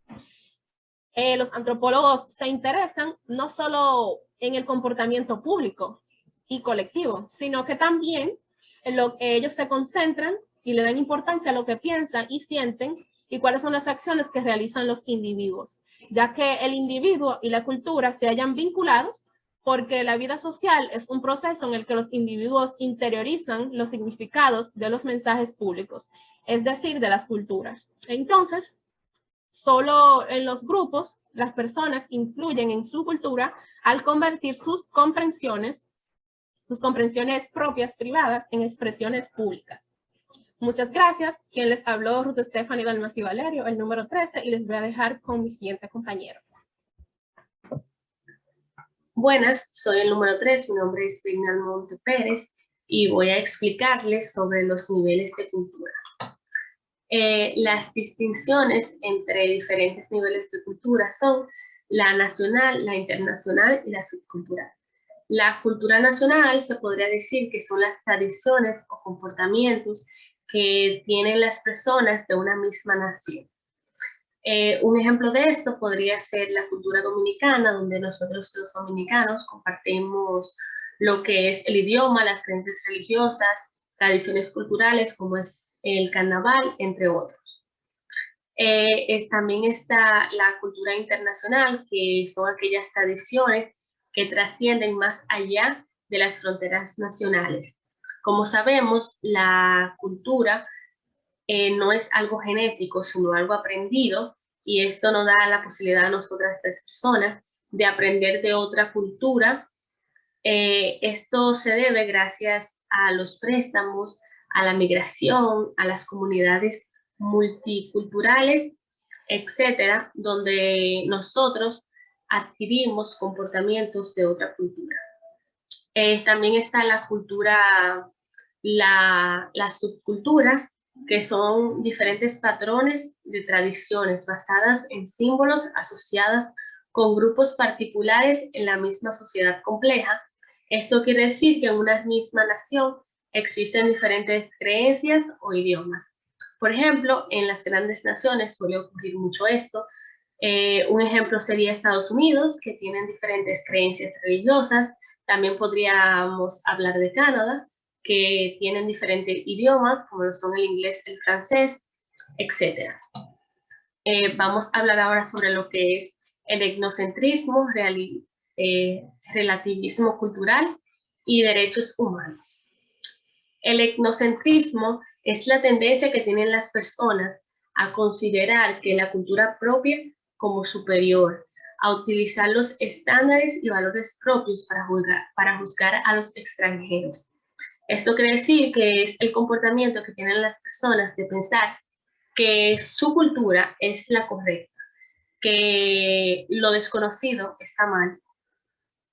Los antropólogos se interesan no solo en el comportamiento público y colectivo, sino que también ellos se concentran y le dan importancia a lo que piensan y sienten y cuáles son las acciones que realizan los individuos. ya que el individuo y la cultura se hallan vinculados porque la vida social es un proceso en el que los individuos interiorizan los significados de los mensajes públicos, es decir, de las culturas. Entonces, solo en los grupos las personas influyen en su cultura al convertir sus comprensiones propias privadas en expresiones públicas. Muchas gracias. Quien les habló, Ruth Stephanie Dalmas y Valerio, el número 13, y les voy a dejar con mi siguiente compañero. Buenas, soy el número 3, mi nombre es Brina Monte Pérez y voy a explicarles sobre los niveles de cultura. Las distinciones entre diferentes niveles de cultura son la nacional, la internacional y la subcultural. La cultura nacional se podría decir que son las tradiciones o comportamientos que tienen las personas de una misma nación. Un ejemplo de esto podría ser la cultura dominicana, donde nosotros los dominicanos compartimos lo que es el idioma, las creencias religiosas, tradiciones culturales como es el carnaval, entre otros. También está la cultura internacional, que son aquellas tradiciones que trascienden más allá de las fronteras nacionales. Como sabemos, la cultura no es algo genético, sino algo aprendido, y esto nos da la posibilidad a nosotras, las personas, de aprender de otra cultura. Esto se debe gracias a los préstamos, a la migración, a las comunidades multiculturales, etcétera, donde nosotros adquirimos comportamientos de otra cultura. También está la cultura, las subculturas, que son diferentes patrones de tradiciones basadas en símbolos asociadas con grupos particulares en la misma sociedad compleja. Esto quiere decir que en una misma nación existen diferentes creencias o idiomas. Por ejemplo, en las grandes naciones suele ocurrir mucho esto. Un ejemplo sería Estados Unidos, que tienen diferentes creencias religiosas. También podríamos hablar de Canadá, que tienen diferentes idiomas, como lo son el inglés, el francés, etc. Vamos a hablar ahora sobre lo que es el etnocentrismo, relativismo cultural y derechos humanos. El etnocentrismo es la tendencia que tienen las personas a considerar que la cultura propia como superior, a utilizar los estándares y valores propios para juzgar a los extranjeros. Esto quiere decir que es el comportamiento que tienen las personas de pensar que su cultura es la correcta, que lo desconocido está mal.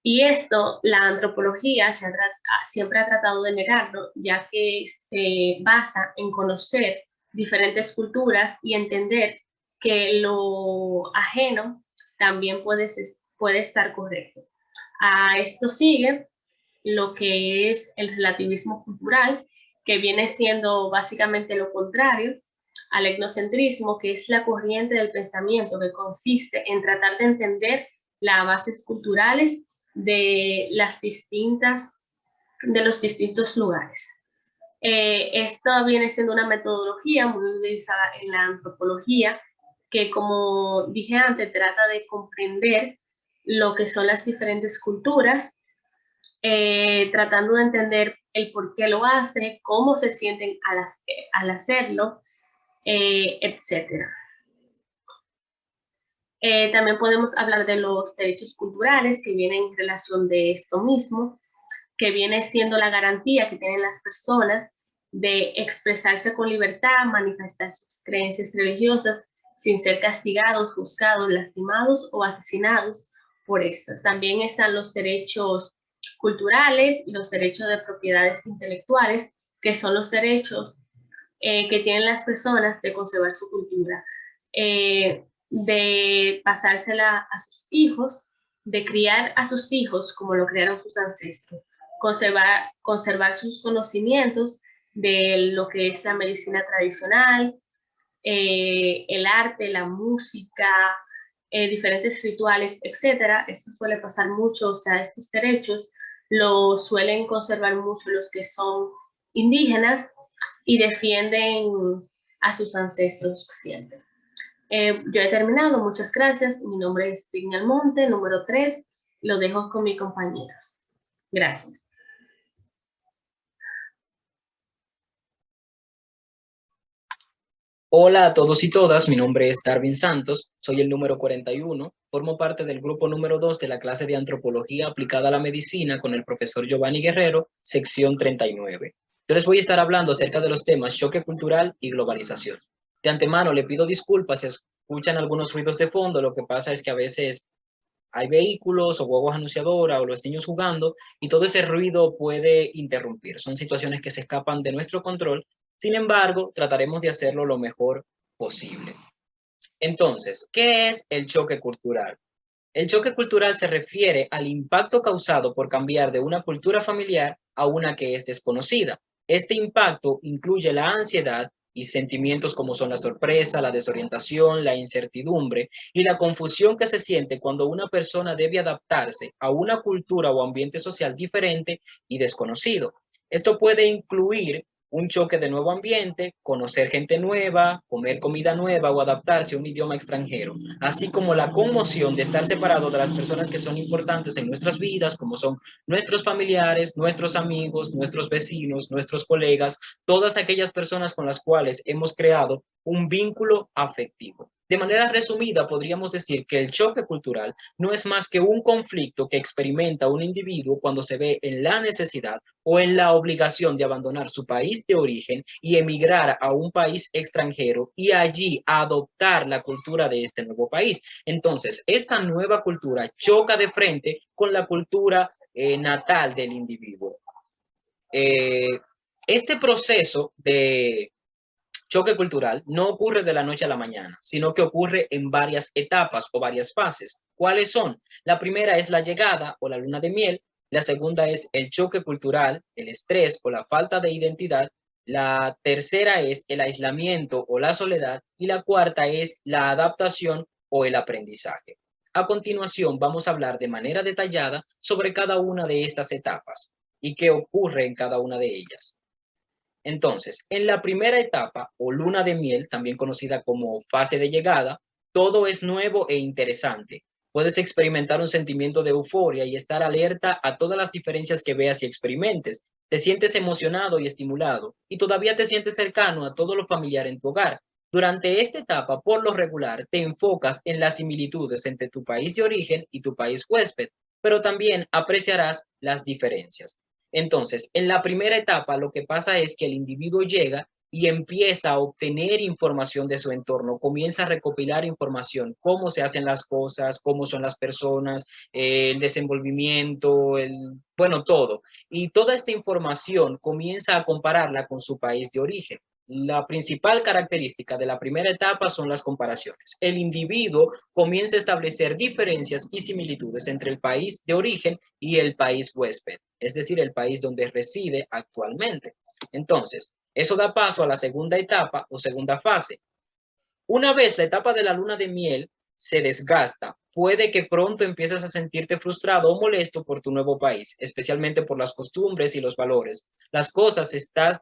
Y esto la antropología siempre ha tratado de negarlo, ya que se basa en conocer diferentes culturas y entender que lo ajeno también puede estar correcto. A esto sigue lo que es el relativismo cultural, que viene siendo básicamente lo contrario al etnocentrismo, que es la corriente del pensamiento que consiste en tratar de entender las bases culturales de los distintos lugares. Esto viene siendo una metodología muy utilizada en la antropología, que, como dije antes, trata de comprender lo que son las diferentes culturas, tratando de entender el por qué lo hace, cómo se sienten al hacerlo, etc. También podemos hablar de los derechos culturales, que vienen en relación de esto mismo, que viene siendo la garantía que tienen las personas de expresarse con libertad, manifestar sus creencias religiosas sin ser castigados, juzgados, lastimados o asesinados por estas. También están los derechos culturales y los derechos de propiedades intelectuales, que son los derechos que tienen las personas de conservar su cultura, de pasársela a sus hijos, de criar a sus hijos como lo criaron sus ancestros, conservar sus conocimientos de lo que es la medicina tradicional, el arte, la música, diferentes rituales, etc. Esto suele pasar mucho, o sea, estos derechos los suelen conservar mucho los que son indígenas y defienden a sus ancestros siempre. Yo he terminado, muchas gracias. Mi nombre es Vigna Almonte, número 3. Lo dejo con mis compañeros. Gracias. Hola a todos y todas, mi nombre es Darwin Santos, soy el número 41, formo parte del grupo número 2 de la clase de Antropología aplicada a la medicina con el profesor Giovanni Guerrero, sección 39. Yo les voy a estar hablando acerca de los temas choque cultural y globalización. De antemano le pido disculpas si escuchan algunos ruidos de fondo, lo que pasa es que a veces hay vehículos o guaguas anunciadoras o los niños jugando y todo ese ruido puede interrumpir. Son situaciones que se escapan de nuestro control. Sin embargo, trataremos de hacerlo lo mejor posible. Entonces, ¿qué es el choque cultural? El choque cultural se refiere al impacto causado por cambiar de una cultura familiar a una que es desconocida. Este impacto incluye la ansiedad y sentimientos como son la sorpresa, la desorientación, la incertidumbre y la confusión que se siente cuando una persona debe adaptarse a una cultura o ambiente social diferente y desconocido. Esto puede incluir un choque de nuevo ambiente, conocer gente nueva, comer comida nueva o adaptarse a un idioma extranjero, así como la conmoción de estar separado de las personas que son importantes en nuestras vidas, como son nuestros familiares, nuestros amigos, nuestros vecinos, nuestros colegas, todas aquellas personas con las cuales hemos creado un vínculo afectivo. De manera resumida, podríamos decir que el choque cultural no es más que un conflicto que experimenta un individuo cuando se ve en la necesidad o en la obligación de abandonar su país de origen y emigrar a un país extranjero y allí adoptar la cultura de este nuevo país. Entonces, esta nueva cultura choca de frente con la cultura natal del individuo. Este proceso de choque cultural no ocurre de la noche a la mañana, sino que ocurre en varias etapas o varias fases. ¿Cuáles son? La primera es la llegada o la luna de miel, la segunda es el choque cultural, el estrés o la falta de identidad, la tercera es el aislamiento o la soledad y la cuarta es la adaptación o el aprendizaje. A continuación vamos a hablar de manera detallada sobre cada una de estas etapas y qué ocurre en cada una de ellas. Entonces, en la primera etapa o luna de miel, también conocida como fase de llegada, todo es nuevo e interesante. Puedes experimentar un sentimiento de euforia y estar alerta a todas las diferencias que veas y experimentes. Te sientes emocionado y estimulado y todavía te sientes cercano a todo lo familiar en tu hogar. Durante esta etapa, por lo regular, te enfocas en las similitudes entre tu país de origen y tu país huésped, pero también apreciarás las diferencias. Entonces, en la primera etapa lo que pasa es que el individuo llega y empieza a obtener información de su entorno, comienza a recopilar información, cómo se hacen las cosas, cómo son las personas, el desenvolvimiento, bueno, todo. Y toda esta información comienza a compararla con su país de origen. La principal característica de la primera etapa son las comparaciones. El individuo comienza a establecer diferencias y similitudes entre el país de origen y el país huésped, es decir, el país donde reside actualmente. Entonces, eso da paso a la segunda etapa o segunda fase. Una vez la etapa de la luna de miel se desgasta, puede que pronto empieces a sentirte frustrado o molesto por tu nuevo país, especialmente por las costumbres y los valores. Las cosas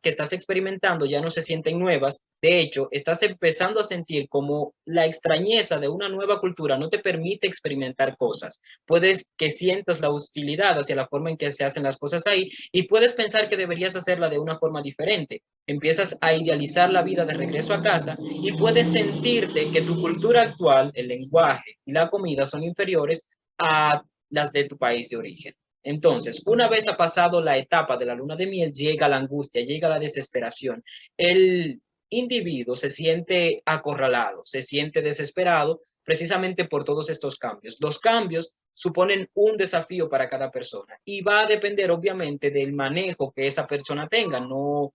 que estás experimentando ya no se sienten nuevas. De hecho, estás empezando a sentir como la extrañeza de una nueva cultura no te permite experimentar cosas. Puedes que sientas la hostilidad hacia la forma en que se hacen las cosas ahí y puedes pensar que deberías hacerla de una forma diferente. Empiezas a idealizar la vida de regreso a casa y puedes sentirte que tu cultura actual, el lenguaje y la comida son inferiores a las de tu país de origen. Entonces, una vez ha pasado la etapa de la luna de miel, llega la angustia, llega la desesperación. El individuo se siente acorralado, se siente desesperado precisamente por todos estos cambios. Los cambios suponen un desafío para cada persona y va a depender obviamente del manejo que esa persona tenga. No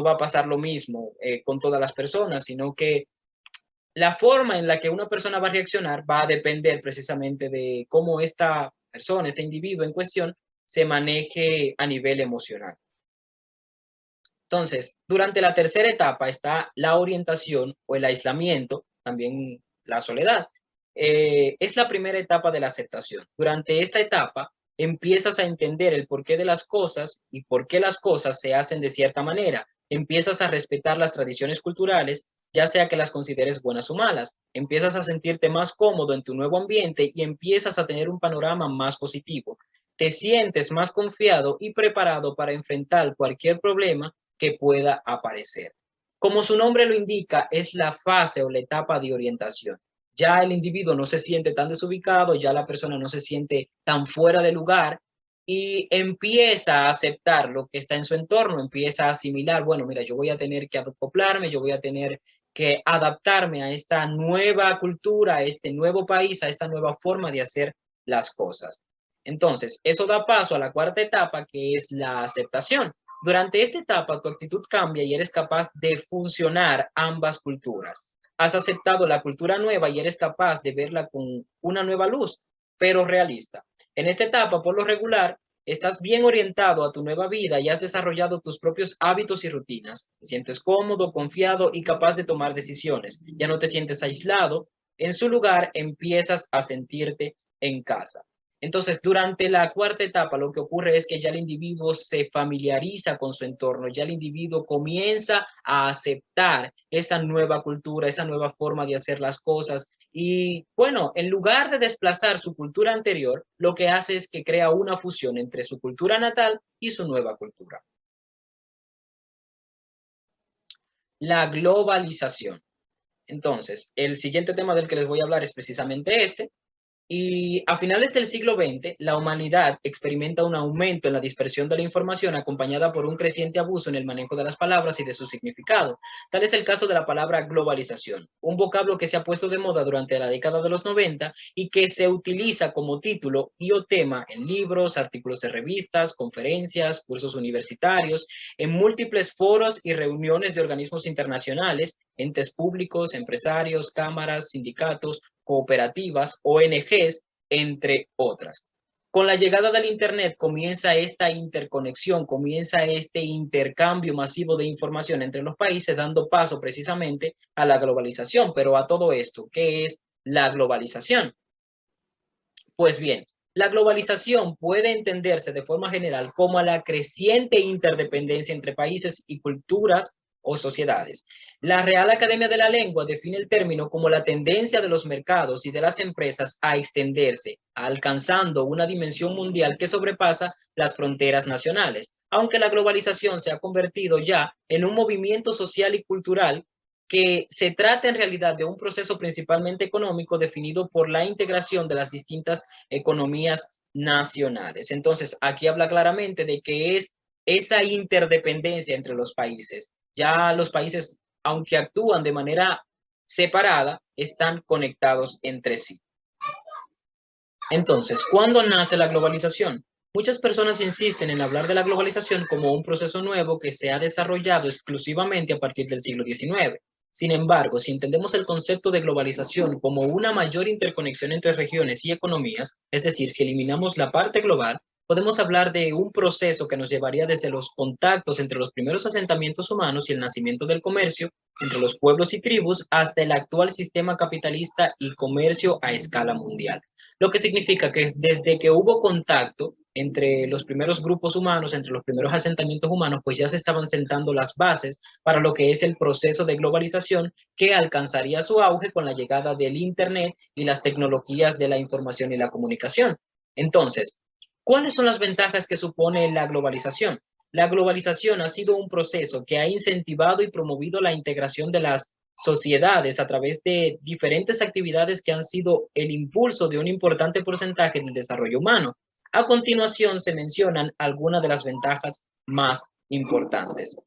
va a pasar lo mismo con todas las personas, sino que la forma en la que una persona va a reaccionar va a depender precisamente de cómo esta persona, este individuo en cuestión, se maneje a nivel emocional. Entonces, durante la tercera etapa está la orientación o el aislamiento, también la soledad. Es la primera etapa de la aceptación. Durante esta etapa empiezas a entender el porqué de las cosas y por qué las cosas se hacen de cierta manera. Empiezas a respetar las tradiciones culturales ya sea que las consideres buenas o malas. Empiezas a sentirte más cómodo en tu nuevo ambiente y empiezas a tener un panorama más positivo. Te sientes más confiado y preparado para enfrentar cualquier problema que pueda aparecer. Como su nombre lo indica, es la fase o la etapa de orientación. Ya el individuo no se siente tan desubicado, ya la persona no se siente tan fuera de lugar y empieza a aceptar lo que está en su entorno, empieza a asimilar, bueno, mira, yo voy a tener que acoplarme, yo voy a tener que adaptarme a esta nueva cultura, a este nuevo país, a esta nueva forma de hacer las cosas. Entonces, eso da paso a la cuarta etapa, que es la aceptación. Durante esta etapa, tu actitud cambia y eres capaz de funcionar ambas culturas. Has aceptado la cultura nueva y eres capaz de verla con una nueva luz, pero realista. En esta etapa, por lo regular, estás bien orientado a tu nueva vida y has desarrollado tus propios hábitos y rutinas. Te sientes cómodo, confiado y capaz de tomar decisiones. Ya no te sientes aislado. En su lugar, empiezas a sentirte en casa. Entonces, durante la cuarta etapa, lo que ocurre es que ya el individuo se familiariza con su entorno, ya el individuo comienza a aceptar esa nueva cultura, esa nueva forma de hacer las cosas. Y bueno, en lugar de desplazar su cultura anterior, lo que hace es que crea una fusión entre su cultura natal y su nueva cultura. La globalización. Entonces, el siguiente tema del que les voy a hablar es precisamente este. Y a finales del siglo XX, la humanidad experimenta un aumento en la dispersión de la información acompañada por un creciente abuso en el manejo de las palabras y de su significado. Tal es el caso de la palabra globalización, un vocablo que se ha puesto de moda durante la década de los 90 y que se utiliza como título y o tema en libros, artículos de revistas, conferencias, cursos universitarios, en múltiples foros y reuniones de organismos internacionales, entes públicos, empresarios, cámaras, sindicatos, cooperativas, ONGs, entre otras. Con la llegada del Internet comienza esta interconexión, comienza este intercambio masivo de información entre los países, dando paso precisamente a la globalización. Pero a todo esto, ¿qué es la globalización? Pues bien, la globalización puede entenderse de forma general como la creciente interdependencia entre países y culturas o sociedades. La Real Academia de la Lengua define el término como la tendencia de los mercados y de las empresas a extenderse, alcanzando una dimensión mundial que sobrepasa las fronteras nacionales, aunque la globalización se ha convertido ya en un movimiento social y cultural que se trata en realidad de un proceso principalmente económico definido por la integración de las distintas economías nacionales. Entonces, aquí habla claramente de que es esa interdependencia entre los países. Ya los países, aunque actúan de manera separada, están conectados entre sí. Entonces, ¿cuándo nace la globalización? Muchas personas insisten en hablar de la globalización como un proceso nuevo que se ha desarrollado exclusivamente a partir del siglo XIX. Sin embargo, si entendemos el concepto de globalización como una mayor interconexión entre regiones y economías, es decir, si eliminamos la parte global, podemos hablar de un proceso que nos llevaría desde los contactos entre los primeros asentamientos humanos y el nacimiento del comercio entre los pueblos y tribus hasta el actual sistema capitalista y comercio a escala mundial. Lo que significa que desde que hubo contacto entre los primeros grupos humanos, entre los primeros asentamientos humanos, pues ya se estaban sentando las bases para lo que es el proceso de globalización que alcanzaría su auge con la llegada del Internet y las tecnologías de la información y la comunicación. Entonces, ¿cuáles son las ventajas que supone la globalización? La globalización ha sido un proceso que ha incentivado y promovido la integración de las sociedades a través de diferentes actividades que han sido el impulso de un importante porcentaje del desarrollo humano. A continuación se mencionan algunas de las ventajas más importantes.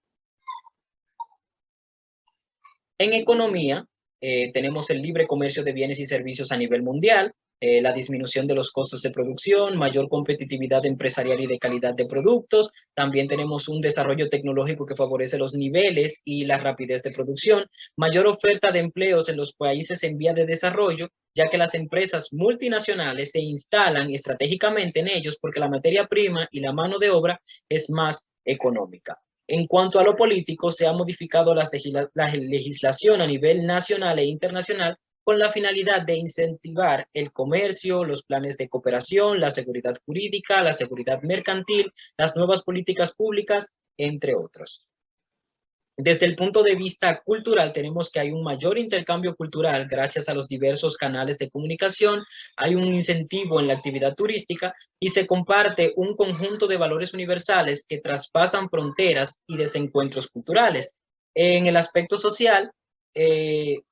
En economía, tenemos el libre comercio de bienes y servicios a nivel mundial, la disminución de los costos de producción, mayor competitividad empresarial y de calidad de productos. También tenemos un desarrollo tecnológico que favorece los niveles y la rapidez de producción, mayor oferta de empleos en los países en vía de desarrollo, ya que las empresas multinacionales se instalan estratégicamente en ellos porque la materia prima y la mano de obra es más económica. En cuanto a lo político, se ha modificado la legislación a nivel nacional e internacional con la finalidad de incentivar el comercio, los planes de cooperación, la seguridad jurídica, la seguridad mercantil, las nuevas políticas públicas, entre otros. Desde el punto de vista cultural, tenemos que hay un mayor intercambio cultural gracias a los diversos canales de comunicación, hay un incentivo en la actividad turística y se comparte un conjunto de valores universales que traspasan fronteras y desencuentros culturales. En el aspecto social,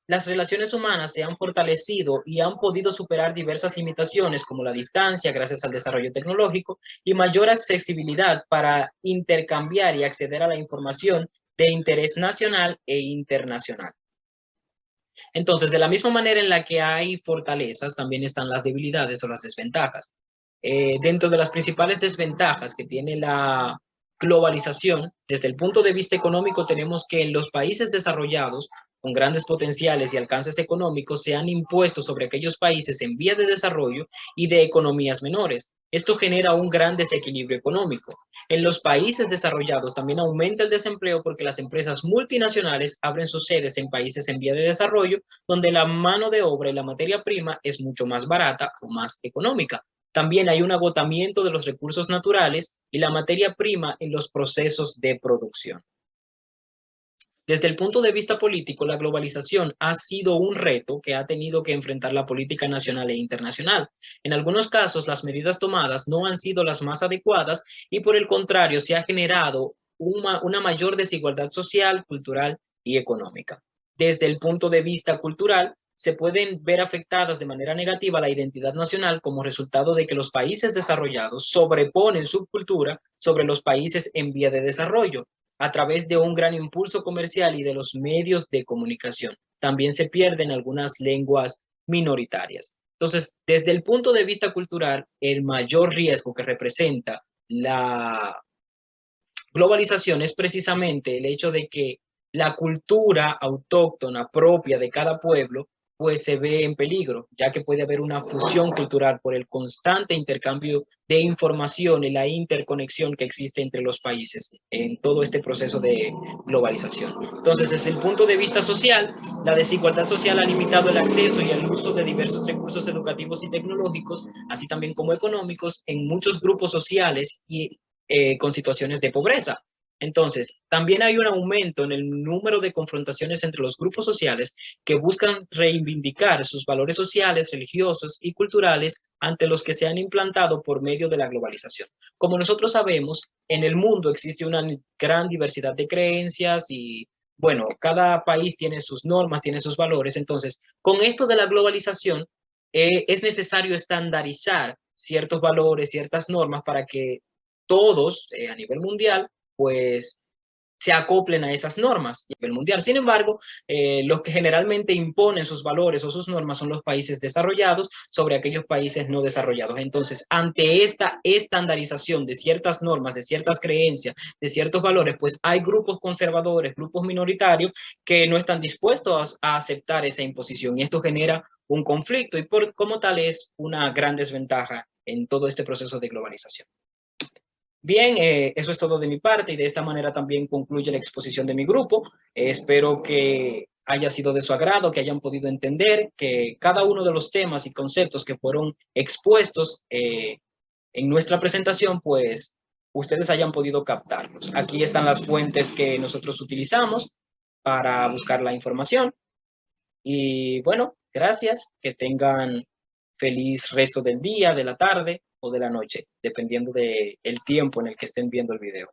las relaciones humanas se han fortalecido y han podido superar diversas limitaciones como la distancia gracias al desarrollo tecnológico y mayor accesibilidad para intercambiar y acceder a la información de interés nacional e internacional. Entonces, de la misma manera en la que hay fortalezas, también están las debilidades o las desventajas. Dentro de las principales desventajas que tiene la globalización, desde el punto de vista económico, tenemos que en los países desarrollados, con grandes potenciales y alcances económicos, se han impuesto sobre aquellos países en vía de desarrollo y de economías menores. Esto genera un gran desequilibrio económico. En los países desarrollados también aumenta el desempleo porque las empresas multinacionales abren sus sedes en países en vía de desarrollo, donde la mano de obra y la materia prima es mucho más barata o más económica. También hay un agotamiento de los recursos naturales y la materia prima en los procesos de producción. Desde el punto de vista político, la globalización ha sido un reto que ha tenido que enfrentar la política nacional e internacional. En algunos casos, las medidas tomadas no han sido las más adecuadas y por el contrario, se ha generado una mayor desigualdad social, cultural y económica. Desde el punto de vista cultural, se pueden ver afectadas de manera negativa la identidad nacional como resultado de que los países desarrollados sobreponen su cultura sobre los países en vía de desarrollo a través de un gran impulso comercial y de los medios de comunicación. También se pierden algunas lenguas minoritarias. Entonces, desde el punto de vista cultural, el mayor riesgo que representa la globalización es precisamente el hecho de que la cultura autóctona propia de cada pueblo pues se ve en peligro, ya que puede haber una fusión cultural por el constante intercambio de información y la interconexión que existe entre los países en todo este proceso de globalización. Entonces, desde el punto de vista social, la desigualdad social ha limitado el acceso y el uso de diversos recursos educativos y tecnológicos, así también como económicos, en muchos grupos sociales y con situaciones de pobreza. Entonces, también hay un aumento en el número de confrontaciones entre los grupos sociales que buscan reivindicar sus valores sociales, religiosos y culturales ante los que se han implantado por medio de la globalización. Como nosotros sabemos, en el mundo existe una gran diversidad de creencias y, bueno, cada país tiene sus normas, tiene sus valores. Entonces, con esto de la globalización, es necesario estandarizar ciertos valores, ciertas normas para que todos a nivel mundial pues se acoplen a esas normas a nivel mundial. Sin embargo, los que generalmente imponen sus valores o sus normas son los países desarrollados sobre aquellos países no desarrollados. Entonces, ante esta estandarización de ciertas normas, de ciertas creencias, de ciertos valores, pues hay grupos conservadores, grupos minoritarios que no están dispuestos a aceptar esa imposición y esto genera un conflicto y como tal es una gran desventaja en todo este proceso de globalización. Bien, eso es todo de mi parte y de esta manera también concluye la exposición de mi grupo. Espero que haya sido de su agrado, que hayan podido entender que cada uno de los temas y conceptos que fueron expuestos en nuestra presentación, pues ustedes hayan podido captarlos. Aquí están las fuentes que nosotros utilizamos para buscar la información. Y bueno, gracias, que tengan feliz resto del día, de la tarde o de la noche, dependiendo del tiempo en el que estén viendo el video.